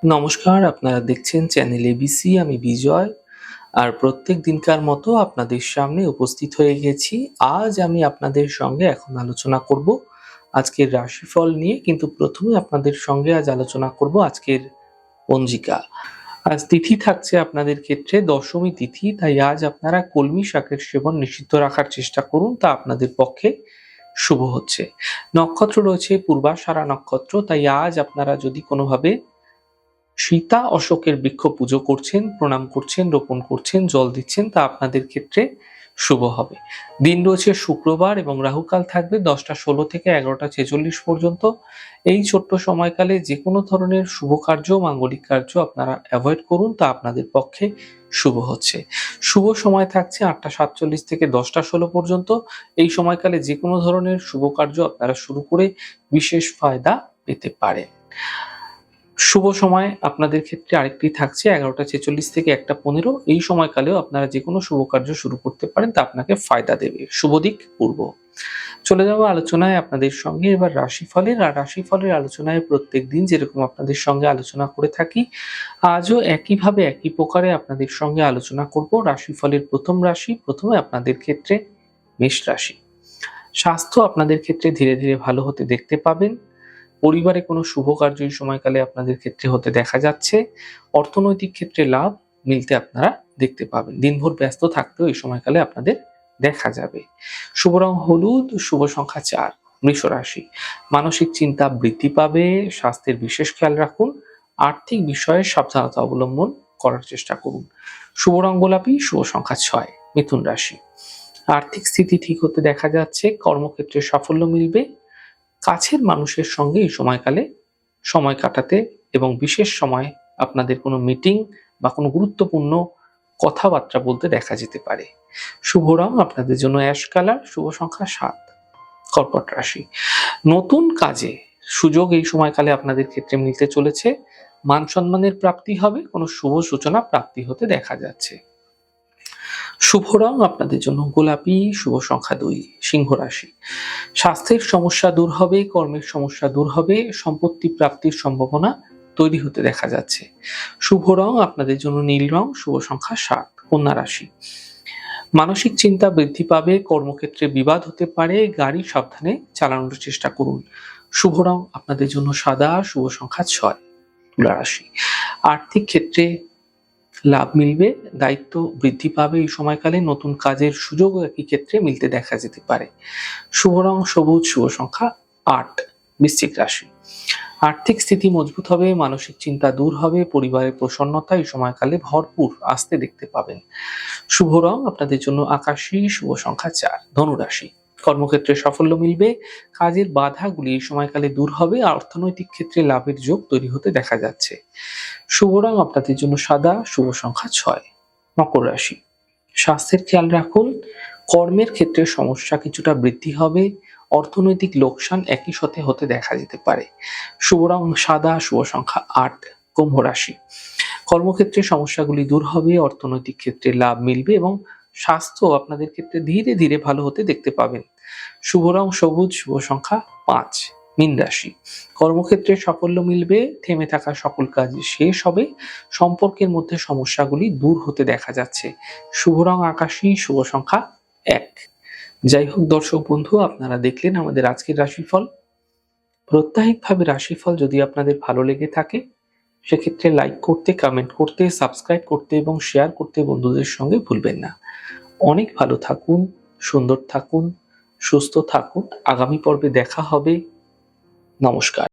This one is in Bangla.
নমস্কার, আপনারা দেখছেন চ্যানেল এবিসি। আমি বিজয়। আর প্রত্যেক দিনকার মতো আপনাদের সামনে উপস্থিত হয়ে গেছি। আজ আমি আপনাদের সঙ্গে এখন আলোচনা করব আজকের রাশিফল নিয়ে। কিন্তু প্রথমে আপনাদের সঙ্গে আজ আলোচনা করব আজকের পঞ্জিকা। আজ তিথি থাকছে আপনাদের ক্ষেত্রে দশমী তিথি, তাই আজ আপনারা কলমি শাকের সেবন নিষিদ্ধ রাখার চেষ্টা করুন, তা আপনাদের পক্ষে শুভ হচ্ছে। নক্ষত্র রয়েছে পূর্বাষাঢ়া নক্ষত্র, তাই আজ আপনারা যদি কোনোভাবে সীতা অশোকের বৃক্ষ পুজো করছেন, প্রণাম করছেন, রোপণ করছেন, জল দিচ্ছেন, তা আপনাদের ক্ষেত্রে শুভ হবে। দিন রয়েছে শুক্রবার এবং রাহুকাল থাকবে 10টা 16 থেকে 11টা 46 পর্যন্ত। এই ছোট্ট সময়কালে যে কোনো ধরনের শুভ কার্য, মাঙ্গলিক কার্য আপনারা অ্যাভয়েড করুন, তা আপনাদের পক্ষে শুভ হচ্ছে। শুভ সময় থাকছে 8টা 47 থেকে 10টা 16 পর্যন্ত। এই সময়কালে যে কোনো ধরনের শুভ কার্য আপনারা শুরু করে বিশেষ ফায়দা পেতে পারেন। শুভ সময় আপনাদের ক্ষেত্রে আরেকটি থাকছে 11টা 46 থেকে 1টা 15। এই সময়কালেও আপনারা যে কোনো শুভ কার্য শুরু করতে পারেন, তা আপনাকে ফায়দা দেবে। শুভ দিক পূর্ব। চলে যাবো আলোচনায় আপনাদের সঙ্গে এবার রাশিফলের। আর রাশিফলের আলোচনায় প্রত্যেক দিন যেরকম আপনাদের সঙ্গে আলোচনা করে থাকি, আজও একইভাবে একই প্রকারে আপনাদের সঙ্গে আলোচনা করব রাশিফলের প্রথম রাশি। প্রথমে আপনাদের ক্ষেত্রে মেষ রাশি। স্বাস্থ্য আপনাদের ক্ষেত্রে ধীরে ধীরে ভালো হতে দেখতে পাবেন। পরিবারে কোনো শুভ কার্য এই সময়কালে আপনাদের ক্ষেত্রে হতে দেখা যাচ্ছে। অর্থনৈতিক ক্ষেত্রে লাভ মিলতে আপনারা দেখতে পাবেন। দিনভর ব্যস্ত থাকতেও এই সময়কালে আপনাদের দেখা যাবে। শুভ রং হলুদ, শুভ সংখ্যা 4। বৃষ রাশি। মানসিক চিন্তা বৃদ্ধি পাবে, স্বাস্থ্যের বিশেষ খেয়াল রাখুন, আর্থিক বিষয়ে সাবধানতা অবলম্বন করার চেষ্টা করুন। শুভ রং গোলাপি, শুভ সংখ্যা 6। মিথুন রাশি। আর্থিক স্থিতি ঠিক হতে দেখা যাচ্ছে, কর্মক্ষেত্রে সাফল্য মিলবে, কাছের মানুষের সঙ্গে এই সময়কালে সময় কাটাতে এবং বিশেষ সময় আপনাদের কোনো মিটিং বা কোনো গুরুত্বপূর্ণ কথাবার্তা বলতে দেখা যেতে পারে। শুভ রং আপনাদের জন্য অ্যাশ কালার, শুভ সংখ্যা 7। কর্কট রাশি। নতুন কাজে সুযোগ এই সময়কালে আপনাদের ক্ষেত্রে মিলতে চলেছে, মান সম্মানের প্রাপ্তি হবে, কোনো শুভ সূচনা প্রাপ্তি হতে দেখা যাচ্ছে। শুভ রং আপনাদের জন্য গোলাপি, শুভ সংখ্যা 2। সিংহ রাশি। স্বাস্থ্যের সমস্যা দূর হবে, কর্মের সমস্যা দূর হবে, সম্পত্তি প্রাপ্তির সম্ভাবনা তৈরি হতে দেখা যাচ্ছে। শুভ রং আপনাদের জন্য নীল রং, শুভ সংখ্যা 7। কন্যা রাশি। মানসিক চিন্তা বৃদ্ধি পাবে, কর্মক্ষেত্রে বিবাদ হতে পারে, গাড়ি সাবধানে চালানোর চেষ্টা করুন। শুভ রং আপনাদের জন্য সাদা, শুভ সংখ্যা 6। তুলা রাশি। আর্থিক ক্ষেত্রে লাভ মিলবে, দায়িত্ব বৃদ্ধি পাবে, এই সময়কালে নতুন কাজের সুযোগ একই ক্ষেত্রে মিলতে দেখা যেতে পারে। শুভ রং সবুজ, শুভ সংখ্যা 8। বৃশ্চিক রাশি। আর্থিক স্থিতি মজবুত হবে, মানসিক চিন্তা দূর হবে, পরিবারের প্রসন্নতা এই সময়কালে ভরপুর আসতে দেখতে পাবেন। শুভ রং আপনাদের জন্য আকাশী, শুভ সংখ্যা 4। ধনু রাশি। কর্মক্ষেত্রে সাফল্য মিলবে, কাজের বাধাগুলি এই সময়কালে দূর হবে, আর অর্থনৈতিক ক্ষেত্রে লাভের যোগ তৈরি হতে দেখা যাচ্ছে। শুভ রং আপনাদের জন্য সাদা, শুভ সংখ্যা 6। মকর রাশি। স্বাস্থ্যের খেয়াল রাখুন, কর্মের ক্ষেত্রে সমস্যা কিছুটা বৃদ্ধি হবে, অর্থনৈতিক লোকসান একই সাথে হতে দেখা যেতে পারে। শুভ রং সাদা, শুভ সংখ্যা 8। কুম্ভ রাশি। কর্মক্ষেত্রে সমস্যাগুলি দূর হবে, অর্থনৈতিক ক্ষেত্রে লাভ মিলবে এবং স্বাস্থ্য আপনাদের ক্ষেত্রে ধীরে ধীরে ভালো হতে দেখতে পাবেন। শুভ রং সবুজ, শুভ সংখ্যা 5। মীন রাশি। কর্মক্ষেত্রে সাফল্য মিলবে, থেমে থাকা সকল কাজ শেষ হবে, সম্পর্কের মধ্যে সমস্যাগুলি দূর হতে দেখা যাচ্ছে। শুভ রং আকাশী, শুভ সংখ্যা 1। যাই হোক দর্শক বন্ধু, আপনারা দেখলেন আমাদের আজকের রাশিফল। প্রত্যাহিকভাবে রাশিফল যদি আপনাদের ভালো লেগে থাকে, সেক্ষেত্রে লাইক করতে, কমেন্ট করতে, সাবস্ক্রাইব করতে এবং শেয়ার করতে বন্ধুদের সঙ্গে ভুলবেন না। অনেক ভালো থাকুন, সুন্দর থাকুন, সুস্থ থাকুন। আগামী পর্বে দেখা হবে। নমস্কার।